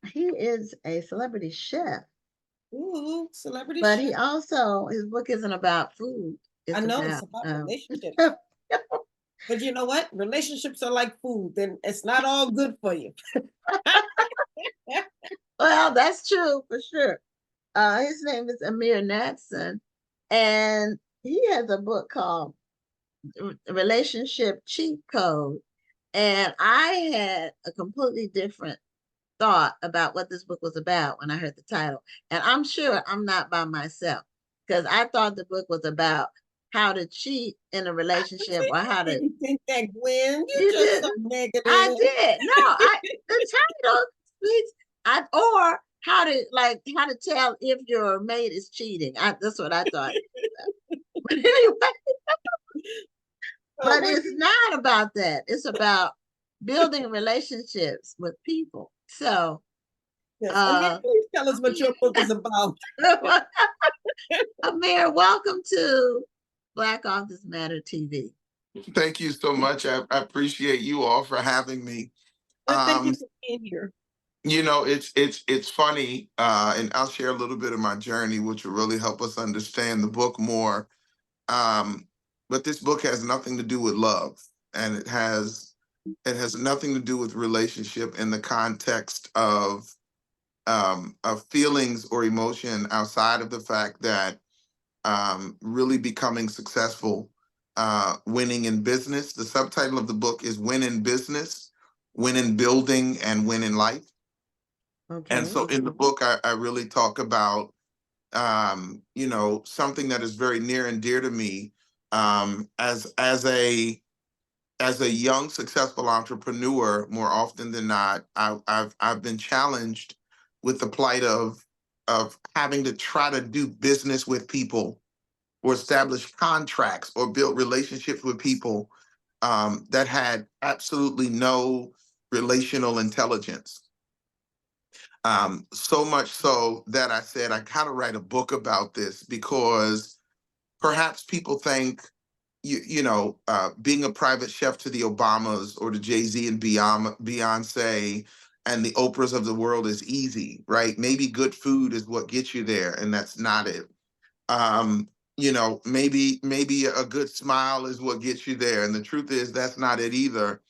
He is a celebrity chef, Ooh, celebrity but chef. he also, his book isn't about food. I It's know it's about, about relationships. But you know what? Relationships are like food, and it's not all good for you. well, that's true for sure. His name is Ameer Natson, and he has a book called Relationship Cheat Code. And I had a completely different thought about what this book was about when I heard the title. And I'm sure I'm not by myself because I thought the book was about how to cheat in a I relationship said or you how to, didn't think that, Gwen. You you just so didn't. I negative. did. No, the title speaks, or how to tell if your mate is cheating. That's what I thought it was about. But anyway, Oh but my it's goodness. not about that. It's about building relationships with people. So, Yes. Amir, uh, please tell us what your book is about. Amir, welcome to Black Authors Matter TV. Thank you so much. I appreciate you all for having me. And thank you Um, for being here. it's funny, and I'll share a little bit of my journey, which will really help us understand the book more. Um, but this book has nothing to do with love, and it has nothing to do with relationship in the context of feelings or emotion outside of the fact that really becoming successful, winning in business. The subtitle of the book is Win in Business, Win in Building, and Win in Life. And Okay. so in the book, I really talk about, something that is very near and dear to me, as a young successful entrepreneur. More often than not, I've been challenged with the plight of having to try to do business with people or establish contracts or build relationships with people that had absolutely no relational intelligence. So much so that I said I kind of write a book about this because perhaps people think being a private chef to the Obamas or the Jay-Z and Beyonce and the Oprahs of the world is easy, right? Maybe good food is what gets you there, and that's not it. um maybe a good smile is what gets you there, and the truth is that's not it either.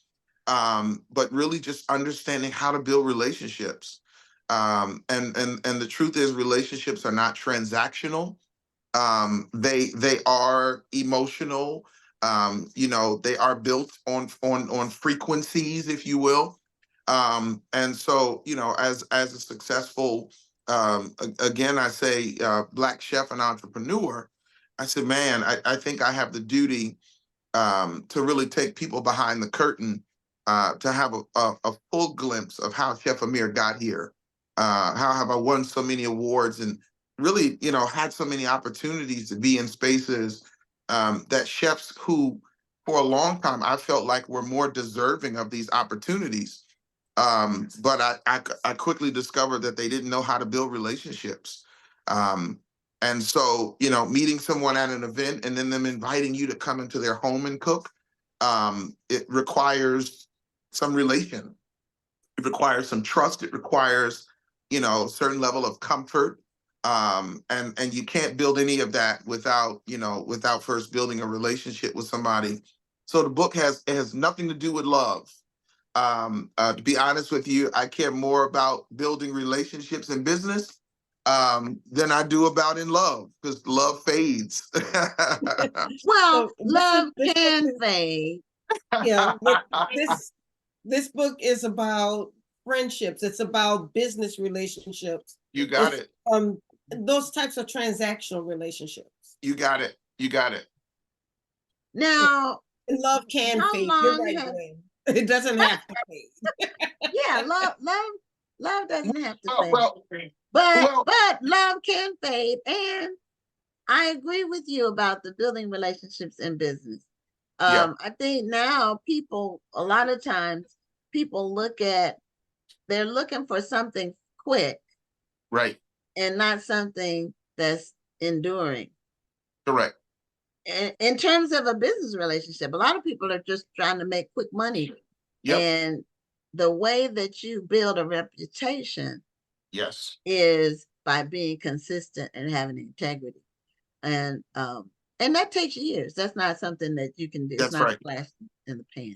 But really just understanding how to build relationships. And the truth is relationships are not transactional. They are emotional. They are built on frequencies, if you will. And so, as a successful, again, I say, black chef and entrepreneur, I said, man, I think I have the duty, to really take people behind the curtain, to have a full glimpse of how Chef Amir got here. How have I won so many awards and really, had so many opportunities to be in spaces, that chefs who, for a long time, I felt like were more deserving of these opportunities. But I quickly discovered that they didn't know how to build relationships. Um, and so, meeting someone at an event and then them inviting you to come into their home and cook, it requires some relation. It requires some trust. It requires, a certain level of comfort. And you can't build any of that without first building a relationship with somebody. So the book has nothing to do with love. To be honest with you, I care more about building relationships in business, than I do about in love, because love fades. Well, So love this book can is, fade. yeah, but this book is about friendships. It's about business relationships. You got It's it. those types of transactional relationships. You got it. You got it. And Now, love can how fade. You're long right, have Gwen. It doesn't have to fade. yeah, love doesn't have to Oh, fade. well, But well, love can fade. And I agree with you about the building relationships in business. yeah, I think now people, a lot of times, people they're looking for something quick right, and not something that's enduring. correct. In terms of a business relationship, a lot of people are just trying to make quick money Yep, and the way that you build a reputation Yes. is by being consistent and having integrity. And that takes years. That's not something that you can do. It's That's not a right. flash in the pan.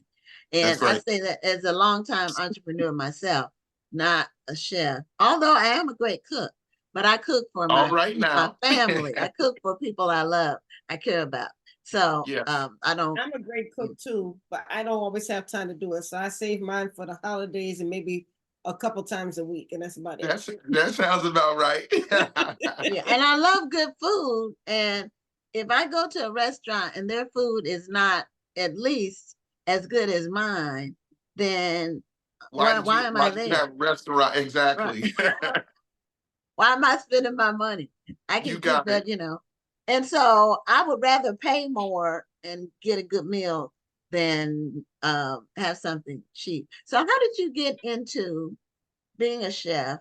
And That's I right. say that as a longtime entrepreneur myself, not a chef, although I am a great cook, but I cook for All right my now. family. I cook for people I love, I care about. So Yes. I don't. I'm a great cook too, but I don't always have time to do it. So I save mine for the holidays and maybe a couple times a week, and that's about it. That sounds about right. Yeah, and I love good food. And if I go to a restaurant and their food is not at least as good as mine, then why am I Why did you there? have a restaurant? Right. Exactly. Why am I spending my money? I You can cook got it. that, And so I would rather pay more and get a good meal than have something cheap. So how did you get into being a chef?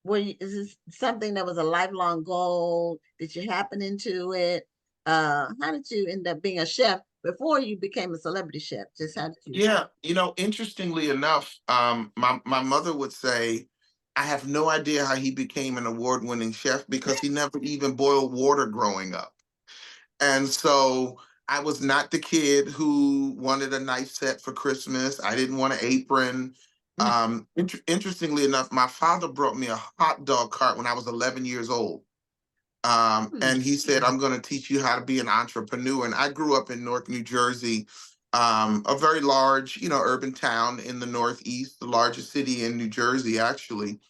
Is this something that was a lifelong goal? Did you happen into it? How did you end up being a chef before you became a celebrity chef? Just how did you? Yeah, interestingly enough, my mother would say, I have no idea how he became an award-winning chef because he never even boiled water growing up. And so I was not the kid who wanted a nice set for Christmas. I didn't want an apron. Interestingly enough, my father brought me a hot dog cart when I was 11 years old. And he said, I'm going to teach you how to be an entrepreneur. And I grew up in Newark, New Jersey, a very large, urban town in the Northeast, the largest city in New Jersey, actually.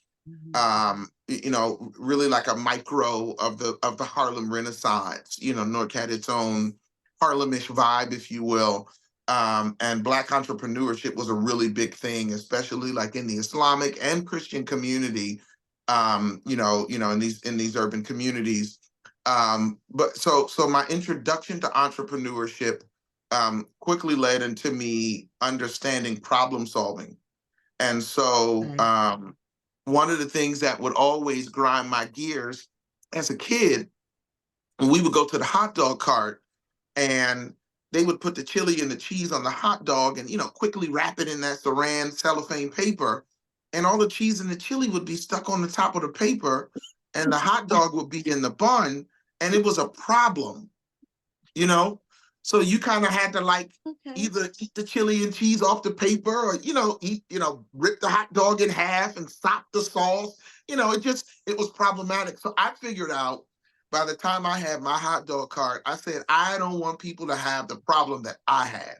Really like a micro of the Harlem Renaissance. Newark had its own Harlemish vibe, if you will. And Black entrepreneurship was a really big thing, especially like in the Islamic and Christian community. In these urban communities. But so my introduction to entrepreneurship quickly led into me understanding problem solving. And so Okay. one of the things that would always grind my gears as a kid, we would go to the hot dog cart and they would put the chili and the cheese on the hot dog and quickly wrap it in that saran cellophane paper, and all the cheese and the chili would be stuck on the top of the paper and the hot dog would be in the bun, and it was a problem, you know so you kind of had to like Okay. either eat the chili and cheese off the paper or eat, rip the hot dog in half and sop the sauce. It was problematic. So I figured out, by the time I had my hot dog cart, I said, I don't want people to have the problem that I had.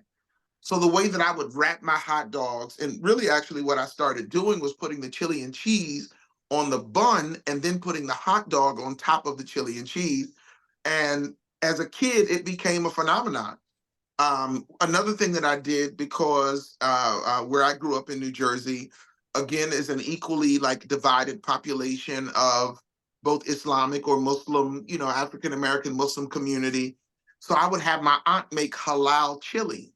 So the way that I would wrap my hot dogs, and really actually what I started doing was putting the chili and cheese on the bun and then putting the hot dog on top of the chili and cheese. And as a kid, it became a phenomenon. Another thing that I did, because where I grew up in New Jersey, again, is an equally like divided population of both Islamic or Muslim, African American Muslim community. So I would have my aunt make halal chili.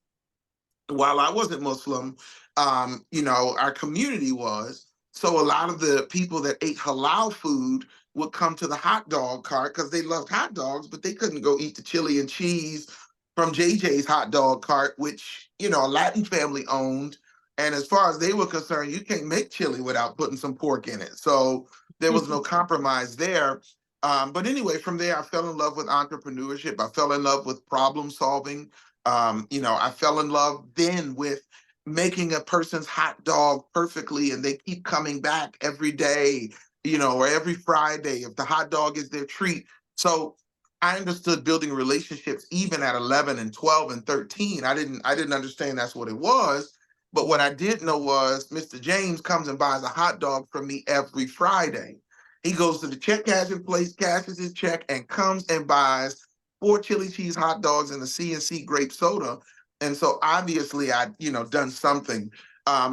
While I wasn't Muslim, our community was. So a lot of the people that ate halal food would come to the hot dog cart because they loved hot dogs, but they couldn't go eat the chili and cheese from JJ's hot dog cart, which, a Latin family owned. And as far as they were concerned, you can't make chili without putting some pork in it. So there was no compromise there. But anyway, from there, I fell in love with entrepreneurship. I fell in love with problem solving. I fell in love then with making a person's hot dog perfectly, and they keep coming back every day, or every Friday if the hot dog is their treat. So I understood building relationships even at 11 and 12 and 13. I didn't understand that's what it was. But what I did know was Mr. James comes and buys a hot dog from me every Friday. He goes to the check cashing place, cashes his check, and comes and buys 4 chili cheese hot dogs and a C&C grape soda. And so obviously I'd, done something.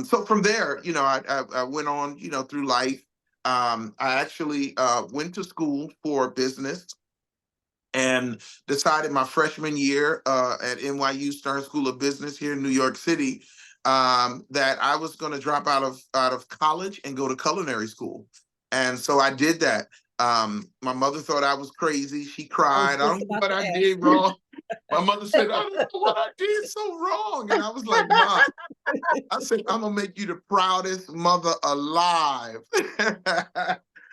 So from there, I went on, through life. I actually went to school for business and decided my freshman year at NYU Stern School of Business here in New York City, that I was going to drop out of college and go to culinary school. And so I did that. My mother thought I was crazy. She I was cried. I just don't know about what to I ask. did wrong. My mother said, I don't know what I did so wrong. And I was like, Mom, I said, I'm gonna make you the proudest mother alive.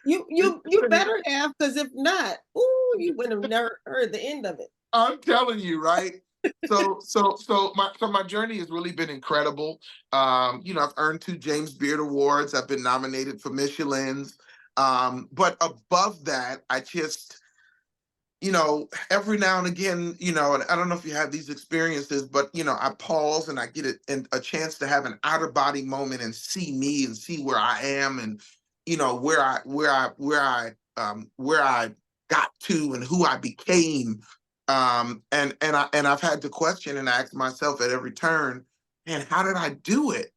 You better have, because if not, ooh, you would have never heard the end of it. I'm telling you, right? So my journey has really been incredible. I've earned 2 James Beard Awards. I've been nominated for Michelin's. But above that, I just, every now and again, and I don't know if you have these experiences, but I pause and I get a chance to have an outer body moment and see me and see where I am and where I got to and who I became. And I've had to question and ask myself at every turn, man, how did I do it?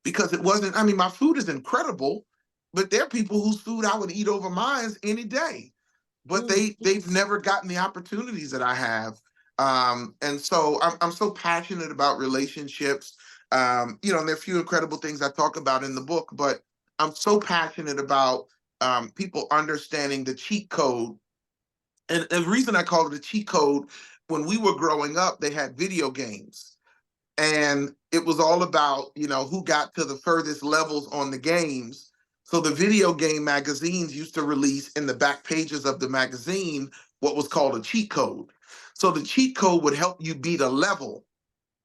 Because it wasn't, I mean, my food is incredible, but there are people whose food I would eat over mine any day, but they've never gotten the opportunities that I have. And so I'm so passionate about relationships. And there are a few incredible things I talk about in the book, but I'm so passionate about people understanding the cheat code. And the reason I call it a cheat code, when we were growing up, they had video games. And it was all about, who got to the furthest levels on the games. So the video game magazines used to release in the back pages of the magazine what was called a cheat code. So the cheat code would help you beat a level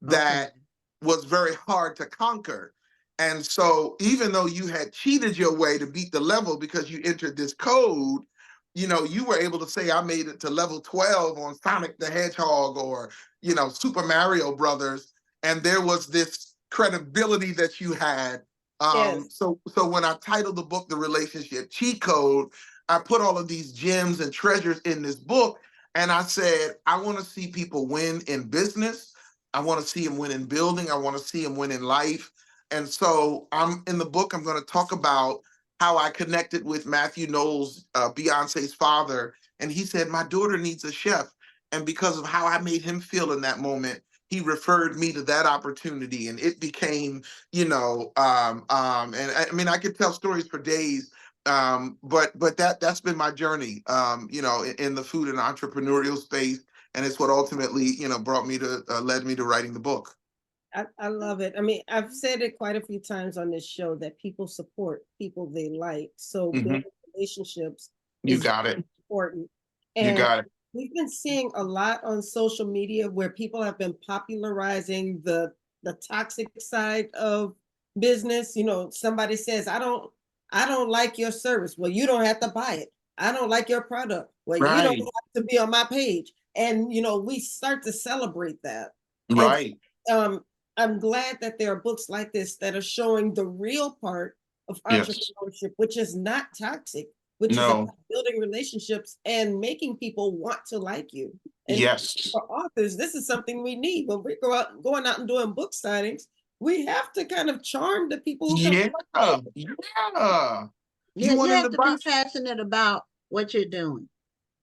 that was very hard to conquer. And so even though you had cheated your way to beat the level because you entered this code, you were able to say, I made it to level 12 on Sonic the Hedgehog or, Super Mario Brothers. And there was this credibility that you had. Yes. So when I titled the book, The Relationship Cheat Code, I put all of these gems and treasures in this book. And I said, I want to see people win in business. I want to see him win in building. I want to see him win in life. And so I'm in the book, I'm going to talk about how I connected with Matthew Knowles, Beyonce's father. And he said, my daughter needs a chef. And because of how I made him feel in that moment, he referred me to that opportunity. And it became, and I could tell stories for days. But that's been my journey, in the food and entrepreneurial space. And it's what ultimately, led me to writing the book. I love it. I mean, I've said it quite a few times on this show that people support people they like. So building relationships You is got it. important. You And got it. we've been seeing a lot on social media where people have been popularizing the toxic side of business. Somebody says, I don't like your service. Well, you don't have to buy it. I don't like your product. Well, you don't Right. have to be on my page. And we start to celebrate that. Right. And I'm glad that there are books like this that are showing the real part of Yes. entrepreneurship, which is not toxic, which is No. about building relationships and making people want to like you. And Yes. for authors, this is something we need. When we going out and doing book signings, we have to kind of charm the people who come. Yeah. Yeah. Yeah, You you want in have the to be box? passionate about what you're doing.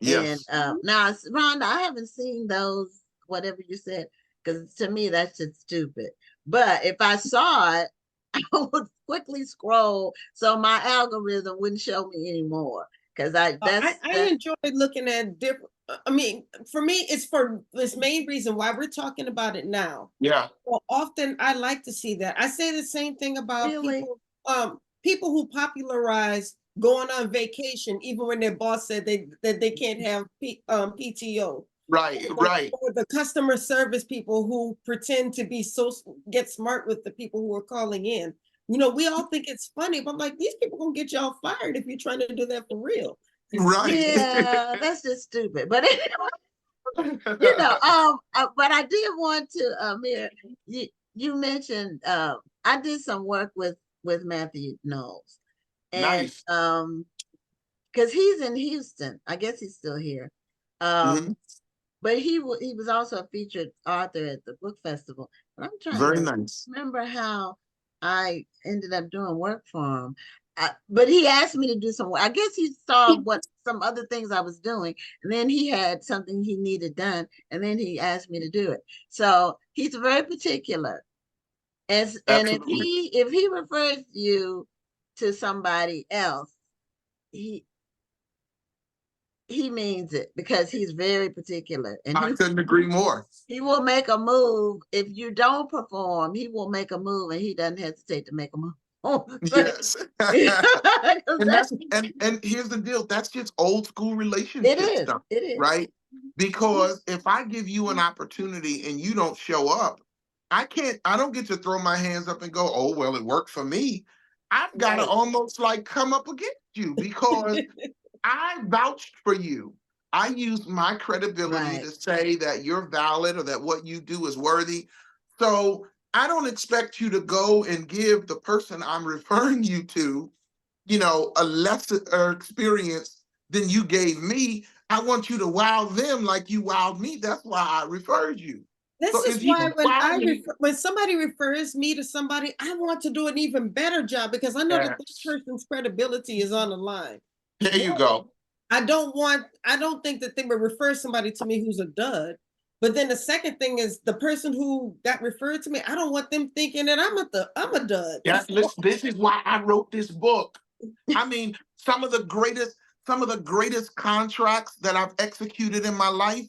And Yes. now, Rhonda, I haven't seen those, whatever you said, because to me, that's just stupid. But if I saw it, I would quickly scroll so my algorithm wouldn't show me anymore. Because I that's enjoy looking at different. I mean, for me, it's for this main reason why we're talking about it now. Yeah. Well, often I like to see that. I say the same thing about really, people who popularize going on vacation, even when their boss said they can't have PTO. Right. Right. Or the customer service people who pretend to be get smart with the people who are calling in. We all think it's funny, but like these people gonna get y'all fired if you're trying to do that for real. Right. yeah, that's just stupid. But anyway, but I did want to, Amir, you mentioned I did some work with Matthew Knowles, and Nice. because he's in Houston, I guess he's still here. Mhm. But he was also a featured author at the book festival. But I'm trying Very to nice. remember how I ended up doing work for him. But he asked me to do some work. I guess he saw what some other things I was doing, and then he had something he needed done, and then he asked me to do it. So he's very particular. And Absolutely. if he refers you to somebody else, he he means it because he's very particular, and I couldn't agree more. he will make a move if you don't perform. He will make a move, and he doesn't hesitate to make a move. Yes. And That's, and here's the deal. That's just old school it relationship is. stuff, It is. right? Because if I give you an opportunity and you don't show up, I don't get to throw my hands up and go, oh, well, it worked for me. I've got to Right. almost like come up against you because I vouched for you. I used my credibility Right. to say that you're valid or that what you do is worthy. So I don't expect you to go and give the person I'm referring you to, a lesser experience than you gave me. I want you to wow them like you wowed me. That's why I referred you. This So is if you why wow me, when somebody refers me to somebody, I want to do an even better job because I know that this yes, person's credibility is on the line. there you go. I don't think that they would refer somebody to me who's a dud. But then the second thing is the person who got referred to me, I don't want them thinking that I'm a dud. Yeah, listen, this is why I wrote this book. I mean, some of the greatest contracts that I've executed in my life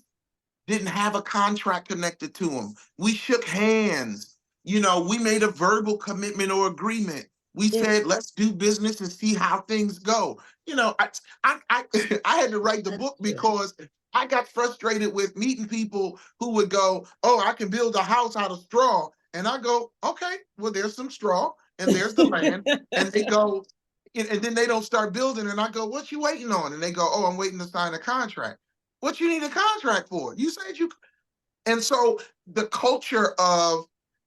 didn't have a contract connected to them. We shook hands. We made a verbal commitment or agreement. We said, let's do business and see how things go. I I had to write the That's book true. because I got frustrated with meeting people who would go, oh, I can build a house out of straw. And I go, okay, well, there's some straw and there's the land. And they go, and then they don't start building. And I go, what you waiting on? And they go, oh, I'm waiting to sign a contract. What you need a contract for? You said you. And so the culture of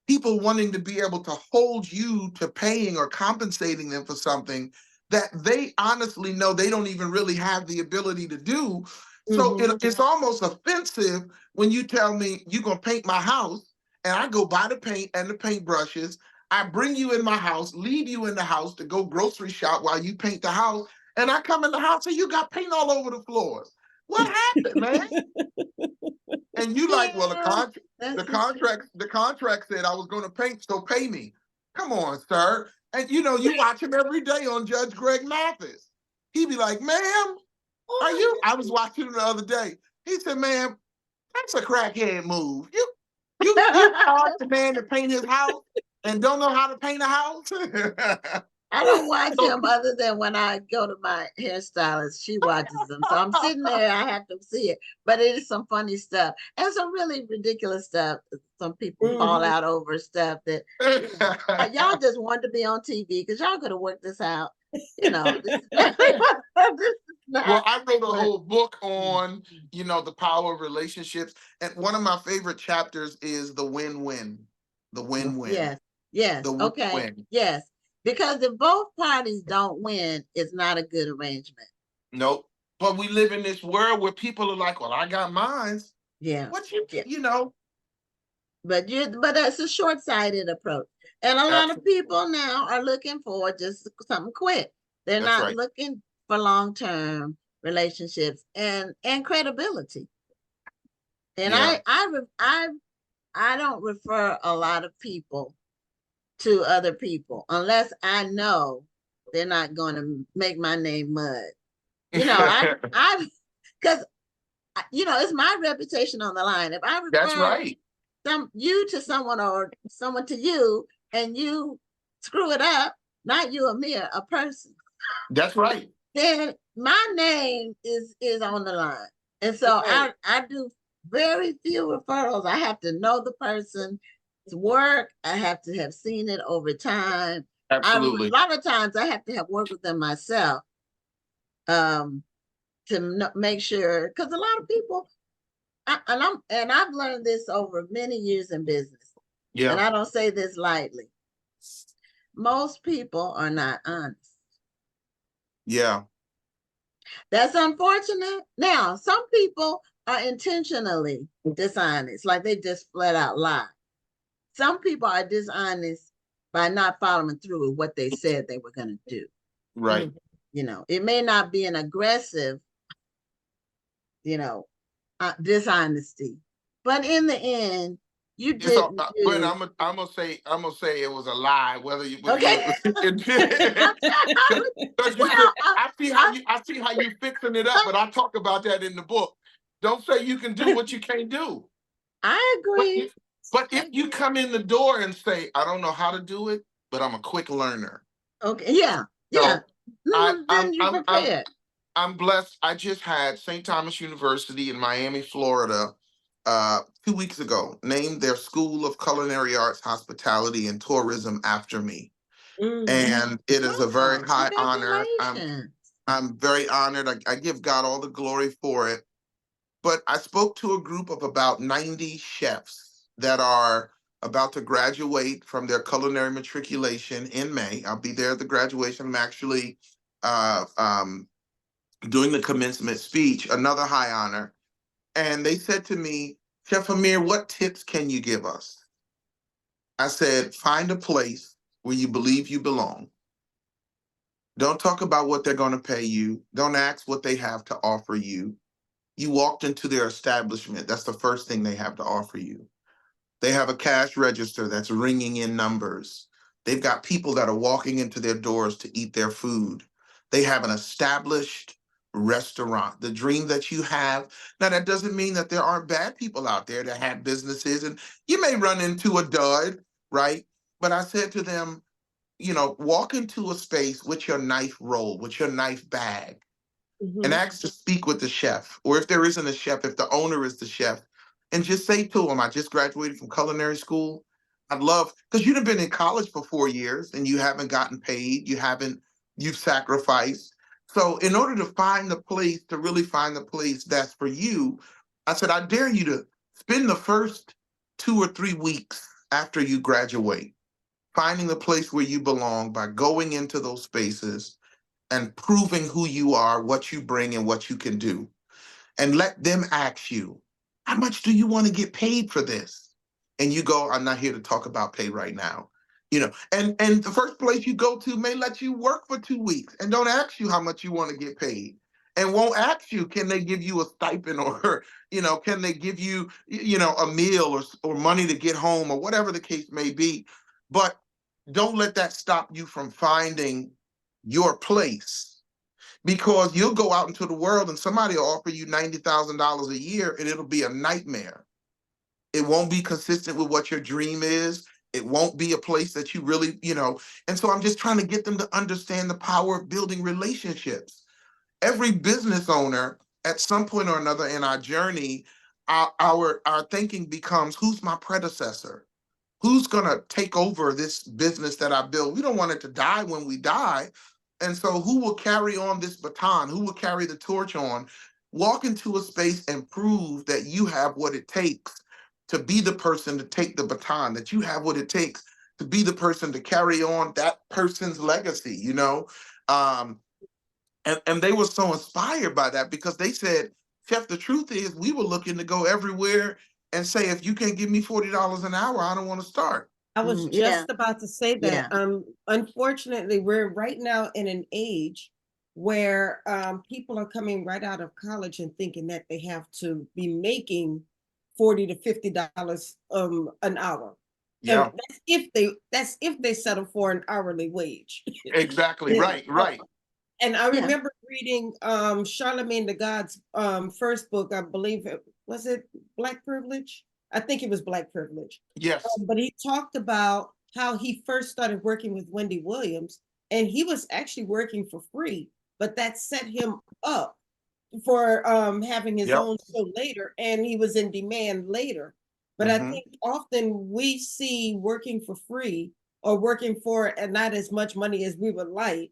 people wanting to be able to hold you to paying or compensating them for something that they honestly know they don't even really have the ability to do. So it's almost offensive when you tell me you're going to paint my house and I go buy the paint and the paintbrushes. I bring you in my house, leave you in the house to go grocery shop while you paint the house. And I come in the house and you got paint all over the floors. What happened, man? And you like, well, the Yeah, contract, that's the the truth. contract, the contract said I was going to paint, so pay me. Come on, sir. And you watch him every day on Judge Greg Mathis. He'd be like, "Ma'am, are Oh, you?" I was watching him the other day. He said, "Ma'am, that's a crackhead move. You charge the man to paint his house and don't know how to paint a house." I don't watch So, him other than when I go to my hairstylist. She watches them. So I'm sitting there, I have to see it. But it is some funny stuff and some really ridiculous stuff. Some people fall out over stuff that y'all just wanted to be on TV because y'all could have worked this out. This is not, this is well, not I wrote a what. whole book on, the power of relationships. And one of my favorite chapters is the win-win. The win-win. Yes, yes, The okay, win-win. yes. Because if both parties don't win, it's not a good arrangement. Nope. But we live in this world where people are like, well, I got mines. Yeah, What you, yeah. you know, But that's a short-sighted approach. And a lot of absolutely. people now are looking for just something quick. They're That's not right. looking for long-term relationships and credibility. And Yeah. I don't refer a lot of people to other people unless I know they're not going to make my name mud. I because it's my reputation on the line. If I That's refer right. you to someone or someone to you and you screw it up, not you, Amir, a person, That's right. then my name is on the line. And so Right. I do very few referrals. I have to know the person's work. I have to have seen it over time. A Absolutely. lot of times I have to have worked with them myself um, to make sure, because a lot of people, and I've learned this over many years in business, and Yeah. I don't say this lightly. Most people are not honest. Yeah. That's unfortunate. Now, some people are intentionally dishonest, like they just flat out lie. Some people are dishonest by not following through with what they said they were going to do. Right. It may not be an aggressive, you know, dishonesty, but in the end, you It's all, didn't but do. I'm gonna say it was a lie. Whether you, Okay. because you said Well, I see how you fixing it up, but I talk about that in the book. Don't say you can do what you can't do. I But agree. if you come in the door and say, I don't know how to do it, but I'm a quick learner. Okay, yeah, yeah. So I Then you're prepared. I'm blessed. I just had St. Thomas University in Miami, Florida, 2 weeks ago, named their School of Culinary Arts, Hospitality, and Tourism after me. And it is a very Wow, high honor. congratulations. I'm very honored. I give God all the glory for it. But I spoke to a group of about 90 chefs that are about to graduate from their culinary matriculation in May. I'll be there at the graduation. I'm actually uh, um, doing the commencement speech, another high honor. And they said to me, Chef Amir, what tips can you give us? I said, find a place where you believe you belong. Don't talk about what they're going to pay you. Don't ask what they have to offer you. You walked into their establishment. That's the first thing they have to offer you. They have a cash register that's ringing in numbers. They've got people that are walking into their doors to eat their food. They have an established restaurant, the dream that you have. Now, that doesn't mean that there aren't bad people out there that have businesses, and you may run into a dud, right? But I said to them, walk into a space with your knife roll, with your knife bag, and Mhm. ask to speak with the chef. Or if there isn't a chef, if the owner is the chef, and just say to him, I just graduated from culinary school. I'd love, because you've been in college for 4 years and you haven't gotten paid, you've sacrificed. So in order to find the place, to really find the place that's for you, I said, I dare you to spend the first 2 or 3 weeks after you graduate, finding the place where you belong by going into those spaces and proving who you are, what you bring, and what you can do. And let them ask you, how much do you want to get paid for this? And you go, I'm not here to talk about pay right now. And the first place you go to may let you work for 2 weeks and don't ask you how much you want to get paid. And won't ask you, can they give you a stipend or, can they give you, a meal or money to get home or whatever the case may be. But don't let that stop you from finding your place, because you'll go out into the world and somebody will offer you $90,000 a year and it'll be a nightmare. It won't be consistent with what your dream is. It won't be a place that you really, And so I'm just trying to get them to understand the power of building relationships. Every business owner, at some point or another in our journey, our thinking becomes, who's my predecessor? Who's going to take over this business that I built? We don't want it to die when we die. And so who will carry on this baton? Who will carry the torch on? Walk into a space and prove that you have what it takes to be the person to take the baton, that you have what it takes to be the person to carry on that person's legacy. Um, and they were so inspired by that, because they said, Chef, the truth is we were looking to go everywhere and say, if you can't give me $40 an hour, I don't want to start. I was Yeah, just about to say that. yeah. Unfortunately, we're right now in an age where people are coming right out of college and thinking that they have to be making $40 to $50 an hour. And Yeah, that's if they settle for an hourly wage. exactly. Yeah. Right, right. And I Yeah. remember reading Charlemagne the God's first book. I believe it Black Privilege? I think it was Black Privilege. Yes. But he talked about how he first started working with Wendy Williams, and he was actually working for free, but that set him up for having his Yep. own show later, and he was in demand later. But I Hmm. think often we see working for free or working for not as much money as we would like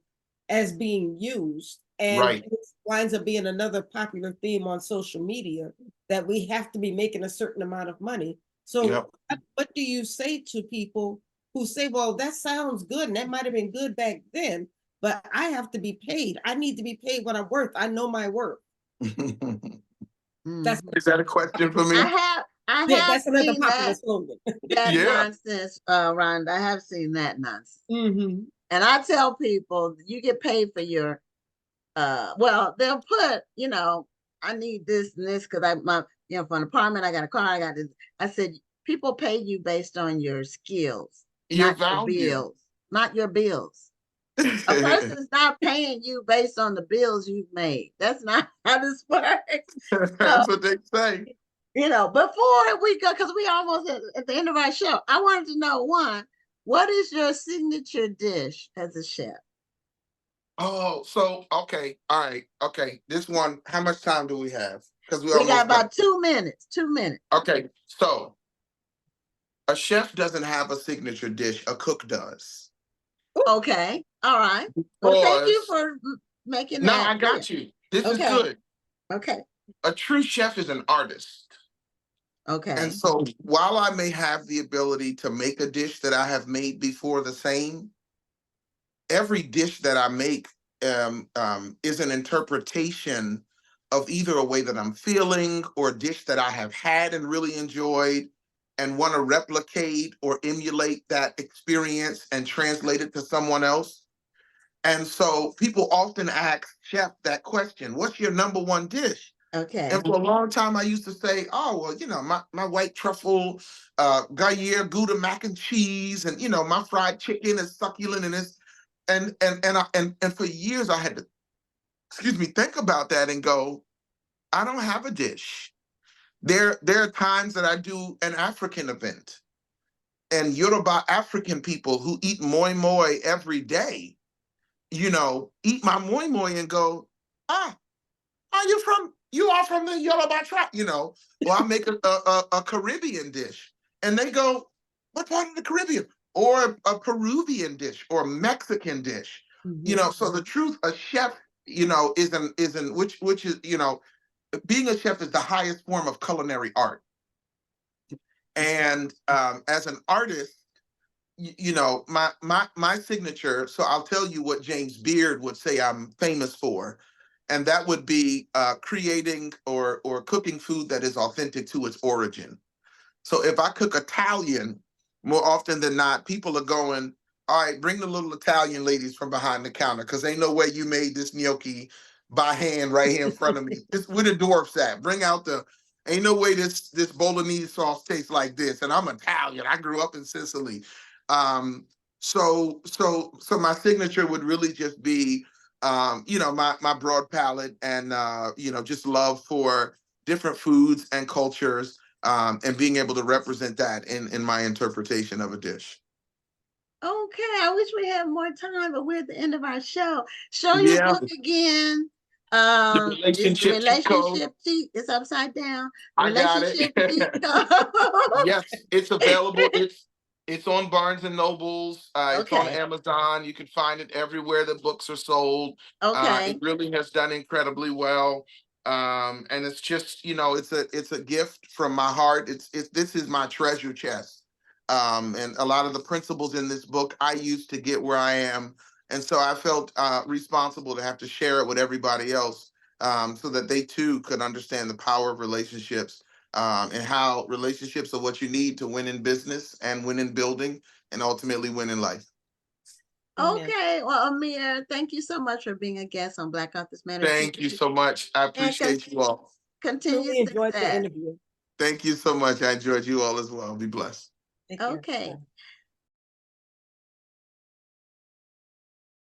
as being used. And Right. it winds up being another popular theme on social media, that we have to be making a certain amount of money. So Yep. what do you say to people who say, well, that sounds good and that might have been good back then, but I have to be paid. I need to be paid what I'm worth. I know my worth. That's Mhm. Is that a question for I me? have I Yeah, have that's another seen popular that slogan. Yeah. nonsense, Rhonda. I have seen that nonsense. Hmm. And I tell people, you get paid for your well, they'll put, I need this and this because I my for an apartment, I got a car, I got this. I said, people pay you based on your skills, Your not your value. bills, not your bills. A person's not paying you based on the bills you've made. That's not how this works. So, That's what they say. before we go, because we almost at the end of our show, I wanted to know, one, what is your signature dish as a chef? Oh, so okay, all right, okay. This one, how much time do we have? Because we We got almost done. about 2 minutes. 2 minutes. Okay, so a chef doesn't have a signature dish, a cook does. Okay. All right. Well, thank you Because for making no, that I clear. got you. This is Okay. good. Okay. A true chef is an artist. And Okay. so while I may have the ability to make a dish that I have made before the same, every dish that I make is an interpretation of either a way that I'm feeling or a dish that I have had and really enjoyed and want to replicate or emulate that experience and translate it to someone else. And so people often ask chef that question, what's your number one dish? Okay. And for a long time, I used to say, oh, well, my white truffle, Gruyere Gouda mac and cheese, and, my fried chicken is succulent and it's, and for years I had to, excuse me, think about that and go, I don't have a dish. There are times that I do an African event and Yoruba African people who eat moi moi every day, eat my moi moi and go, ah, you are from the Yoruba tribe. Or I make a Caribbean dish and they go, what part of the Caribbean? Or a Peruvian dish or Mexican dish. So the truth, a chef, isn't which is, being a chef is the highest form of culinary art. And as an artist, my signature, so I'll tell you what James Beard would say I'm famous for, and that would be creating or cooking food that is authentic to its origin. So if I cook Italian, more often than not, people are going, all right, bring the little Italian ladies from behind the counter, because ain't no way you made this gnocchi by hand right here in front of me. It's where the dwarfs at. Bring out ain't no way this bolognese sauce tastes like this. And I'm Italian. I grew up in Sicily. So my signature would really just be, my broad palate and, just love for different foods and cultures, and being able to represent that in my interpretation of a dish. Okay. I wish we had more time, but we're at the end of our show. Show your Yeah, book again. the Is the relationship cheat code. relationship cheat? It's upside down. I got Relationship cheat it. code. Yes, it's available. It's on Barnes and Nobles. It's on Okay. Amazon. You can find it everywhere that books are sold. It Okay. really has done incredibly well. And it's just, it's a gift from my heart. This is my treasure chest. And a lot of the principles in this book I used to get where I am. And so I felt responsible to have to share it with everybody else, so that they too could understand the power of relationships, and how relationships are what you need to win in business and win in building and ultimately win in life. Okay. Well, Ameer, thank you so much for being a guest on Black Authors Matter Thank you TV. so much. I And appreciate you all. continued Truly enjoyed the success. interview. Thank you so much. I enjoyed you all as well. Be blessed. Take care. Okay. Bye.